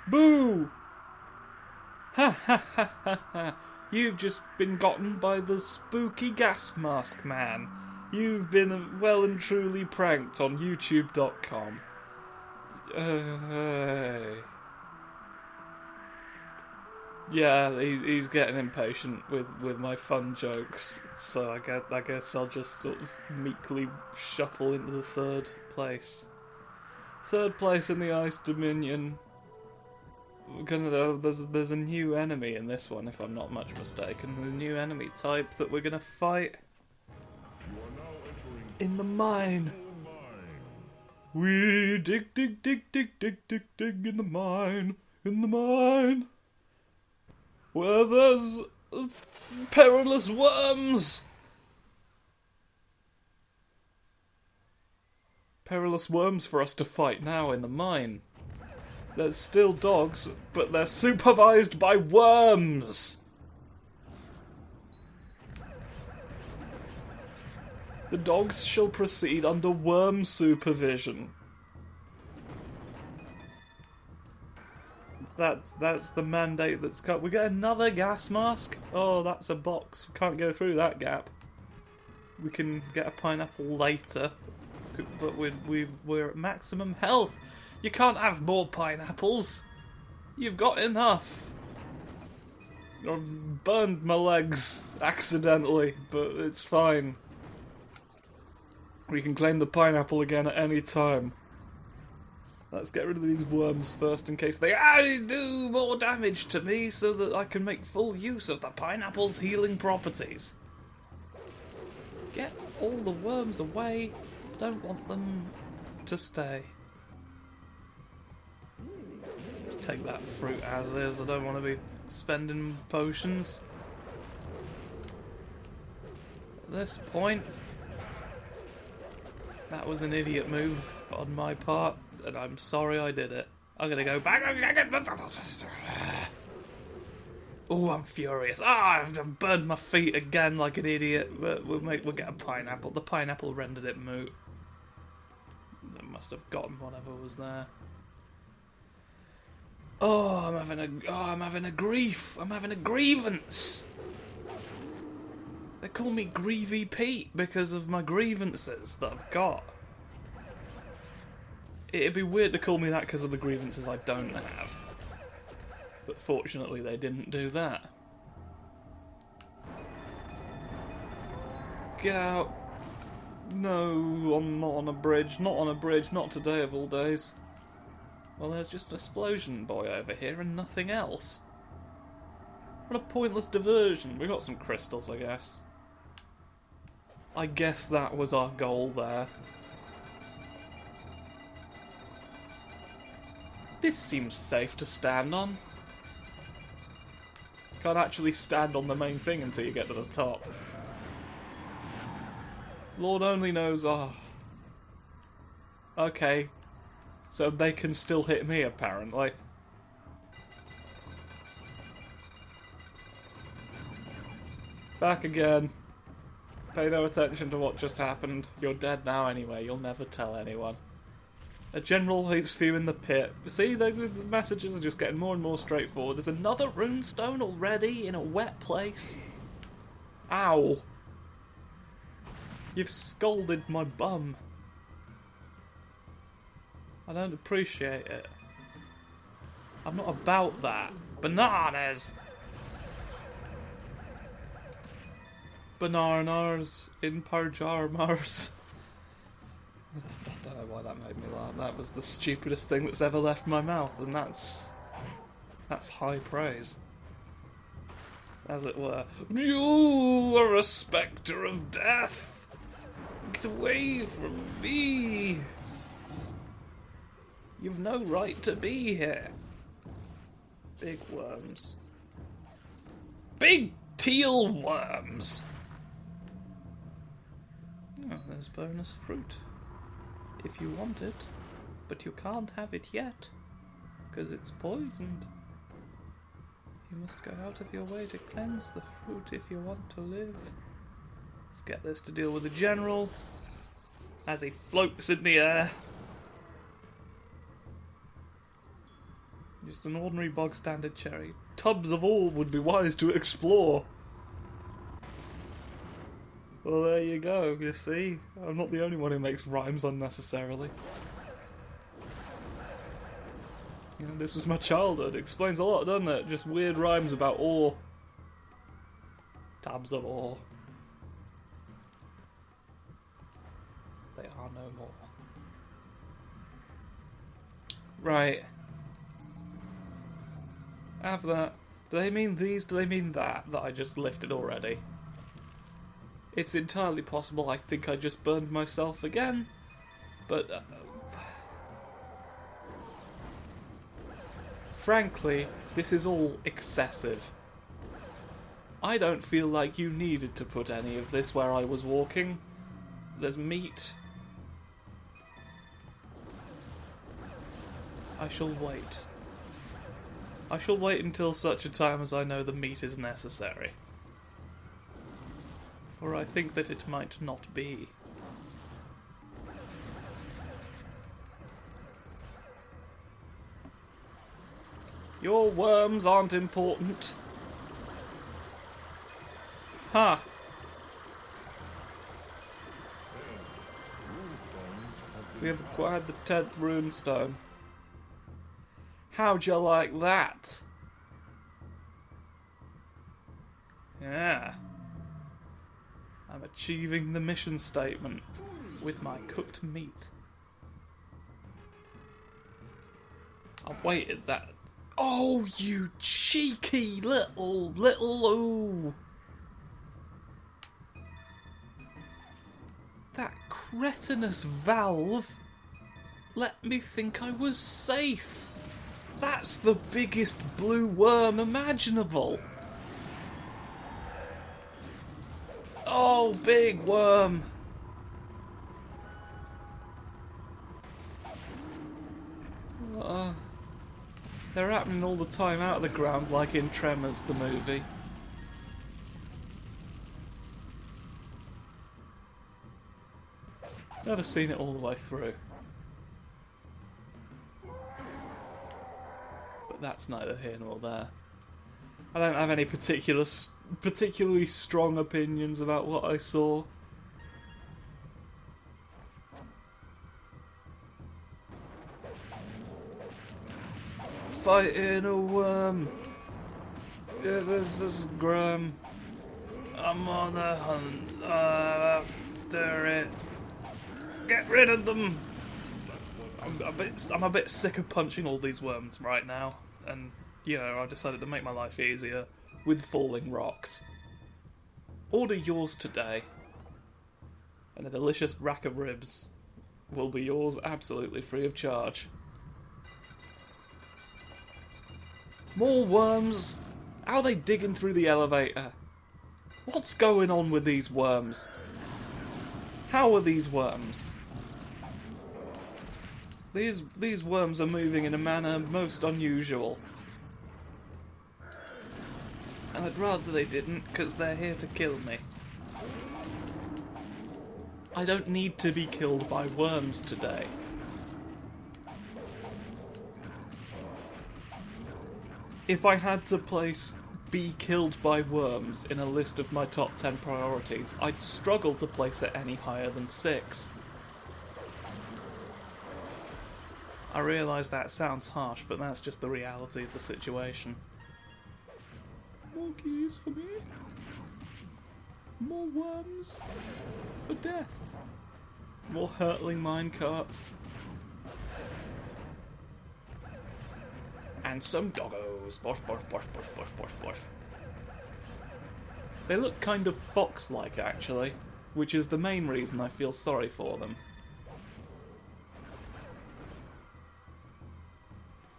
Boo! Ha ha ha ha ha. You've just been gotten by the spooky gas mask man. You've been well and truly pranked on YouTube.com. Yeah, he's getting impatient with my fun jokes, so I guess I'll just sort of meekly shuffle into the third place. Third place in the Ice Dominion. There's a new enemy in this one, if I'm not much mistaken. The new enemy type that we're gonna fight in the mine. We dig in the mine, where there's perilous worms. Perilous worms for us to fight now in the mine. There's still dogs, but they're supervised by worms. The dogs shall proceed under worm supervision. That's the mandate that's got. We get another gas mask. Oh, that's a box. We can't go through that gap. We can get a pineapple later, but we're at maximum health. You can't have more pineapples. You've got enough. I've burned my legs accidentally, but it's fine. We can claim the pineapple again at any time. Let's get rid of these worms first in case they do more damage to me so that I can make full use of the pineapple's healing properties. Get all the worms away. Don't want them to stay. Just take that fruit as is. I don't want to be spending potions. At this point, that was an idiot move on my part, and I'm sorry I did it. I'm gonna go back. Oh, I'm furious. I've burned my feet again like an idiot, but we'll get a pineapple. The pineapple rendered it moot. I must have gotten whatever was there. I'm having a grief. I'm having a grievance. They call me Greavy Pete because of my grievances that I've got. It'd be weird to call me that because of the grievances I don't have. But fortunately they didn't do that. Get out. No, I'm not on a bridge. Not on a bridge. Not today of all days. Well, there's just an explosion boy over here and nothing else. What a pointless diversion. We got some crystals, I guess. I guess that was our goal there. This seems safe to stand on. Can't actually stand on the main thing until you get to the top. Lord only knows. Okay. So they can still hit me, apparently. Back again. Pay no attention to what just happened. You're dead now anyway. You'll never tell anyone. A general hates few in the pit. See, those the messages are just getting more and more straightforward. There's another runestone already in a wet place. Ow. You've scalded my bum. I don't appreciate it. I'm not about that. Bananas! Bananas in pajamas. I don't know why that made me laugh. That was the stupidest thing that's ever left my mouth, and that's high praise. As it were. You are a spectre of death! Get away from me! You've no right to be here. Big worms. Big teal worms! Oh, there's bonus fruit. If you want it. But you can't have it yet. Because it's poisoned. You must go out of your way to cleanse the fruit if you want to live. Let's get this to deal with the general. As he floats in the air. Just an ordinary bog standard cherry. Tubs of all would be wise to explore. Well, there you go, you see? I'm not the only one who makes rhymes unnecessarily. You know, this was my childhood. Explains a lot, doesn't it? Just weird rhymes about ore. Tubs of ore. They are no more. Right. After that, do they mean these? Do they mean that I just lifted already? It's entirely possible I think I just burned myself again, but frankly, this is all excessive. I don't feel like you needed to put any of this where I was walking. There's meat. I shall wait. I shall wait until such a time as I know the meat is necessary. For I think that it might not be. Your worms aren't important. Ha! We have acquired the 10th runestone. How'd you like that? Yeah. I'm achieving the mission statement with my cooked meat. I waited that. Oh, you cheeky little, ooh. That cretinous valve let me think I was safe. That's the biggest blue worm imaginable. Oh, big worm. They're happening all the time out of the ground, like in Tremors, the movie. Never seen it all the way through. But that's neither here nor there. I don't have any particularly strong opinions about what I saw. Fighting a worm. Yeah, this is Graham. I'm on a hunt after it. Get rid of them. I'm a bit sick of punching all these worms right now, and you know, I decided to make my life easier with falling rocks. Order yours today, and a delicious rack of ribs will be yours absolutely free of charge. More worms? How are they digging through the elevator? What's going on with these worms? How are these worms? These worms are moving in a manner most unusual. And I'd rather they didn't, because they're here to kill me. I don't need to be killed by worms today. If I had to place be killed by worms in a list of my top 10 priorities, I'd struggle to place it any higher than 6. I realise that sounds harsh, but that's just the reality of the situation. More keys for me. More worms for death. More hurtling minecarts. And some doggos. Barf, barf, barf, barf, barf, barf, barf. They look kind of fox-like, actually, which is the main reason I feel sorry for them.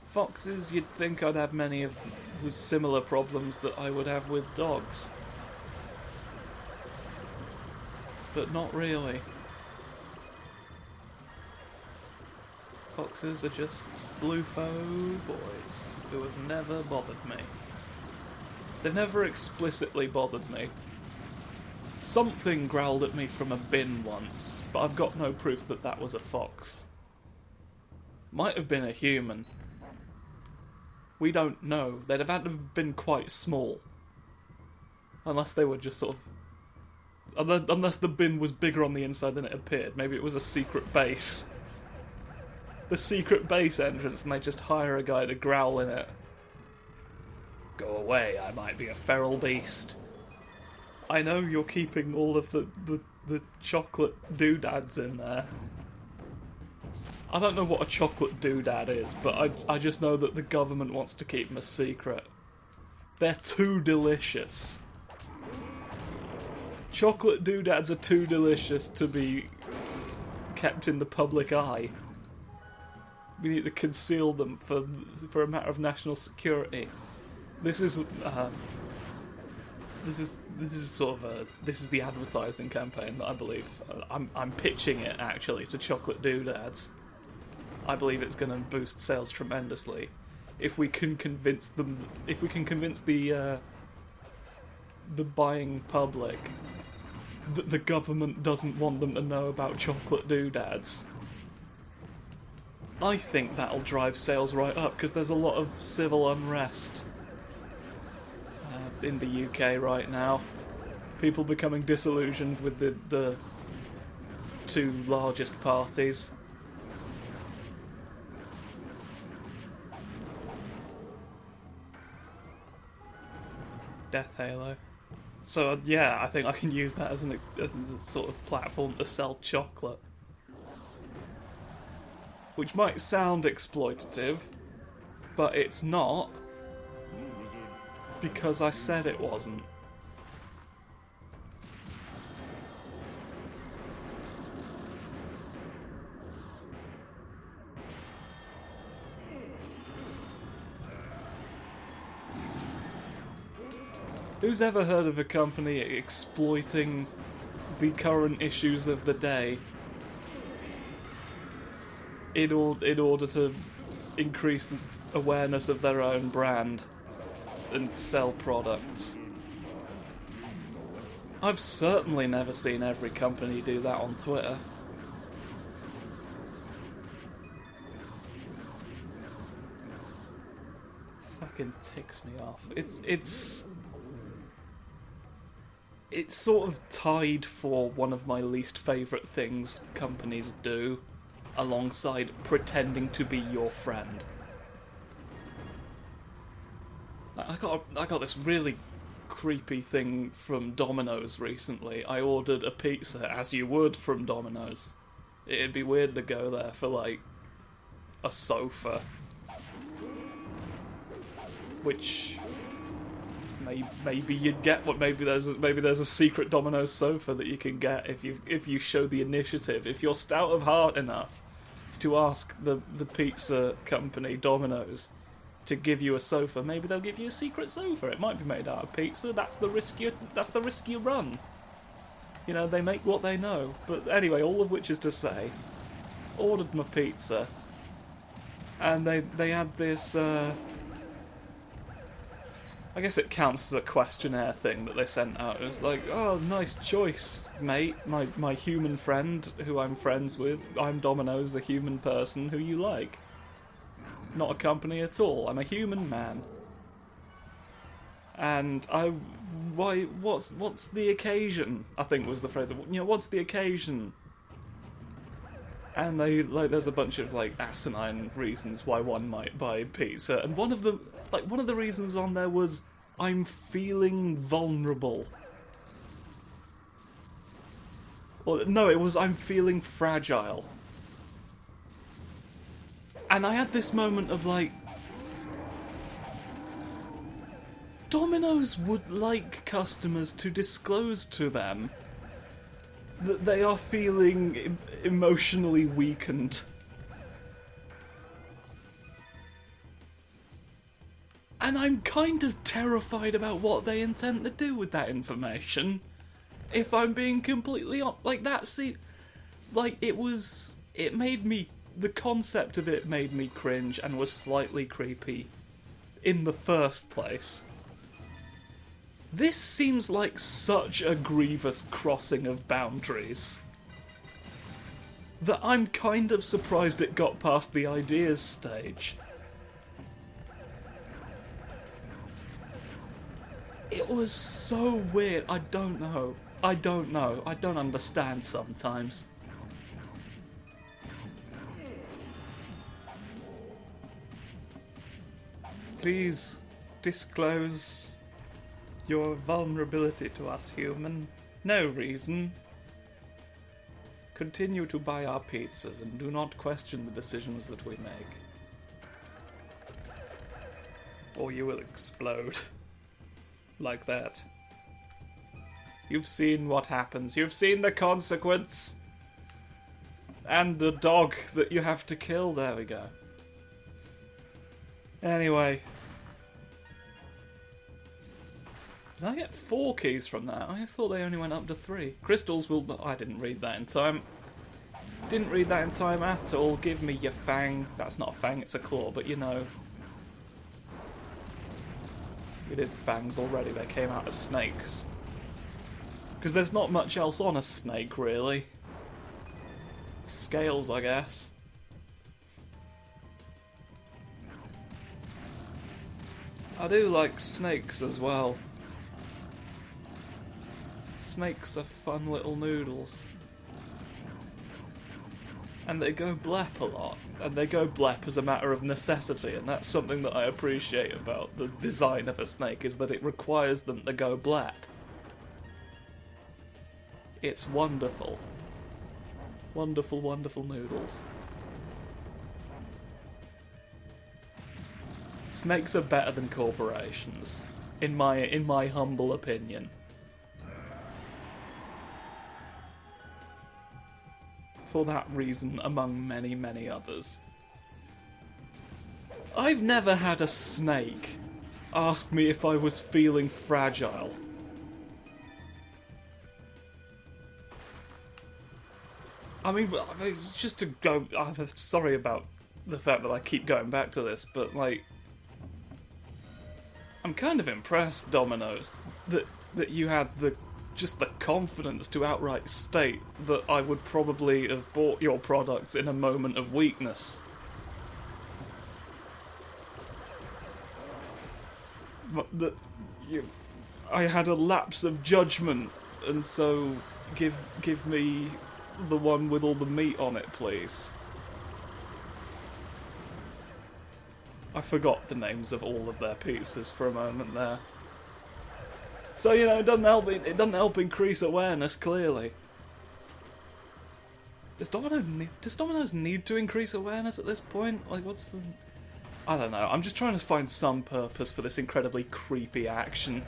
Foxes, you'd think I'd have many of the similar problems that I would have with dogs. But not really. Foxes are just floofo boys who have never bothered me. They've never explicitly bothered me. Something growled at me from a bin once, but I've got no proof that that was a fox. Might have been a human. We don't know. They'd have had to have been quite small. Unless they were just sort of... Unless the bin was bigger on the inside than it appeared. Maybe it was a secret base. The secret base entrance, and they just hire a guy to growl in it. Go away, I might be a feral beast. I know you're keeping all of the chocolate doodads in there. I don't know what a chocolate doodad is, but I just know that the government wants to keep them a secret. They're too delicious. Chocolate doodads are too delicious to be kept in the public eye. We need to conceal them for a matter of national security. This is the advertising campaign that I believe I'm pitching it actually to chocolate doodads. I believe it's going to boost sales tremendously if we can convince them. If we can convince the buying public that the government doesn't want them to know about chocolate doodads. I think that'll drive sales right up because there's a lot of civil unrest in the UK right now. People becoming disillusioned with the two largest parties. Death Halo. So yeah, I think I can use that as a sort of platform to sell chocolate. Which might sound exploitative, but it's not. Because I said it wasn't. Who's ever heard of a company exploiting the current issues of the day in order to increase the awareness of their own brand and sell products? I've certainly never seen every company do that on Twitter. Fucking ticks me off. It's sort of tied for one of my least favourite things companies do, alongside pretending to be your friend. I got this really creepy thing from Domino's recently. I ordered a pizza, as you would from Domino's. It'd be weird to go there for, like, a sofa. Which... maybe you'd get what maybe there's a secret Domino's sofa that you can get if you show the initiative. If you're stout of heart enough to ask the pizza company Domino's to give you a sofa, maybe they'll give you a secret sofa. It might be made out of pizza. That's the risk you run. You know, they make what they know. But anyway, all of which is to say, ordered my pizza, and they had this. I guess it counts as a questionnaire thing that they sent out. It was like, oh, nice choice, mate. My human friend, who I'm friends with. I'm Domino's, a human person who you like. Not a company at all. I'm a human man. And what's the occasion? I think was the phrase. You know, what's the occasion? And there's a bunch of asinine reasons why one might buy pizza, and one of the reasons on there was, I'm feeling vulnerable. Or no, it was, I'm feeling fragile. And I had this moment of Domino's would like customers to disclose to them that they are feeling emotionally weakened. And I'm kind of terrified about what they intend to do with that information. If I'm being completely honest. The concept of it made me cringe and was slightly creepy in the first place. This seems like such a grievous crossing of boundaries that I'm kind of surprised it got past the ideas stage. It was so weird. I don't know. I don't understand sometimes. Please disclose your vulnerability to us, human. No reason. Continue to buy our pizzas and do not question the decisions that we make. Or you will explode. Like that. You've seen what happens. You've seen the consequence. And the dog that you have to kill. There we go. Anyway. Did I get 4 keys from that? I thought they only went up to 3. Crystals will... I didn't read that in time. Didn't read that in time at all. Give me your fang. That's not a fang, it's a claw, but you know. We did fangs already. They came out as snakes. Because there's not much else on a snake, really. Scales, I guess. I do like snakes as well. Snakes are fun little noodles. And they go blep a lot. And they go blep as a matter of necessity, and that's something that I appreciate about the design of a snake, is that it requires them to go blep. It's wonderful. Wonderful, wonderful noodles. Snakes are better than corporations, in my humble opinion. For that reason, among many, many others. I've never had a snake ask me if I was feeling fragile. I mean, just to go... I'm sorry about the fact that I keep going back to this, but, like... I'm kind of impressed, Domino's, that you had just the confidence to outright state that I would probably have bought your products in a moment of weakness. That I had a lapse of judgment, and so give me the one with all the meat on it, please. I forgot the names of all of their pizzas for a moment there. So, you know, it doesn't help increase awareness, clearly. Does Domino's need to increase awareness at this point? Like, what's the... I don't know, I'm just trying to find some purpose for this incredibly creepy action.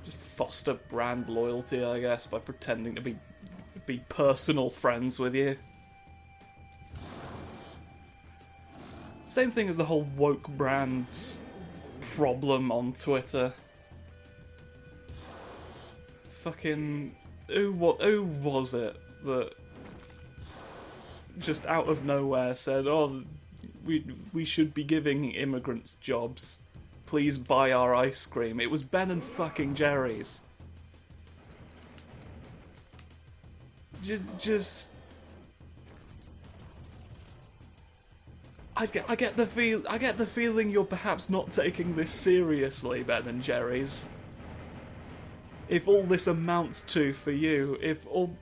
Just foster brand loyalty, I guess, by pretending to be personal friends with you. Same thing as the whole woke brands problem on Twitter. Fucking... Who was it that just out of nowhere said, oh, we should be giving immigrants jobs. Please buy our ice cream. It was Ben and fucking Jerry's. Just... I get the feeling you're perhaps not taking this seriously, Ben and Jerry's. If all this amounts to for you, if all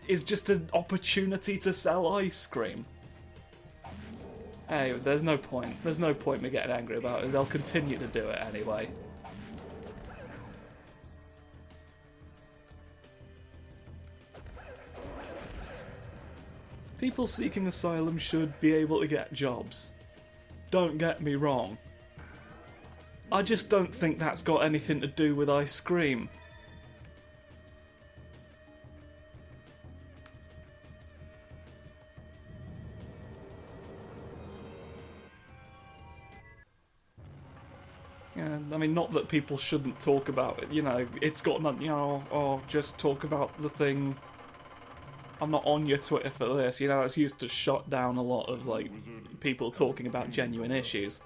is just an opportunity to sell ice cream. Hey, there's no point. There's no point me getting angry about it. They'll continue to do it anyway. People seeking asylum should be able to get jobs. Don't get me wrong. I just don't think that's got anything to do with ice cream. Yeah, I mean, not that people shouldn't talk about it, you know, it's got nothing, you know, or just talk about the thing. I'm not on your Twitter for this, you know, it's used to shut down a lot of, like, people talking about genuine issues.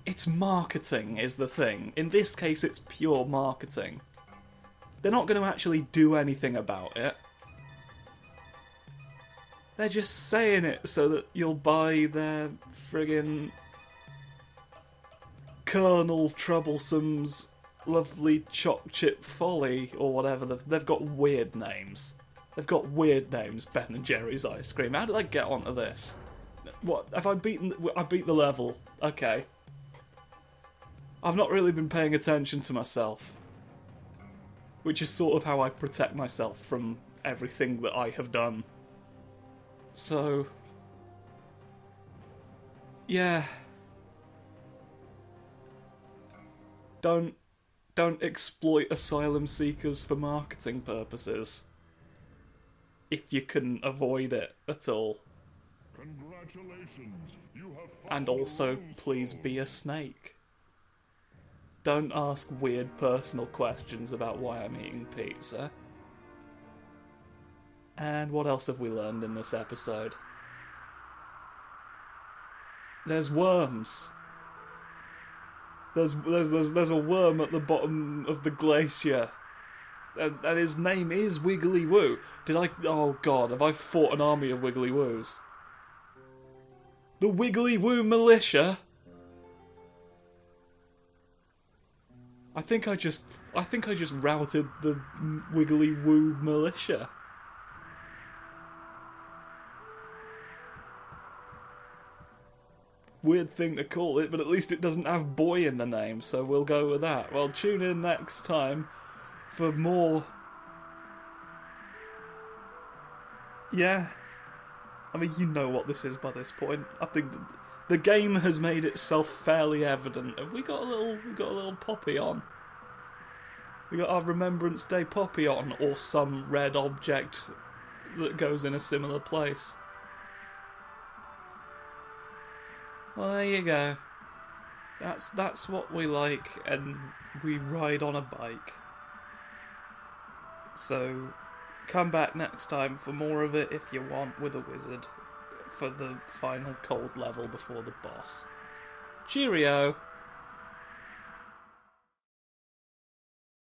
It's marketing is the thing. In this case, it's pure marketing. They're not going to actually do anything about it. They're just saying it so that you'll buy their friggin' Colonel Troublesome's Lovely Choc Chip Folly, or whatever. They've got weird names. They've got weird names, Ben and Jerry's Ice Cream. How did I get onto this? What, have I beaten... I beat the level. Okay. I've not really been paying attention to myself. Which is sort of how I protect myself from everything that I have done. So... yeah. Don't exploit asylum seekers for marketing purposes. If you can avoid it at all. Congratulations, you have found And also, please be a snake. Don't ask weird personal questions about why I'm eating pizza. And what else have we learned in this episode? There's worms. There's a worm at the bottom of the glacier. And his name is Wiggly Woo. Oh god, have I fought an army of Wiggly Woos? The Wiggly Woo militia? I think I just routed the Wiggly Woo militia. Weird thing to call it, but at least it doesn't have boy in the name, so we'll go with that. Well, tune in next time for more... yeah. I mean, you know what this is by this point. I think the game has made itself fairly evident. Have we got a little poppy on? We got our Remembrance Day poppy on, or some red object that goes in a similar place. Well, there you go. That's what we like, and we ride on a bike. So, come back next time for more of it if you want, with a wizard, for the final cold level before the boss. Cheerio!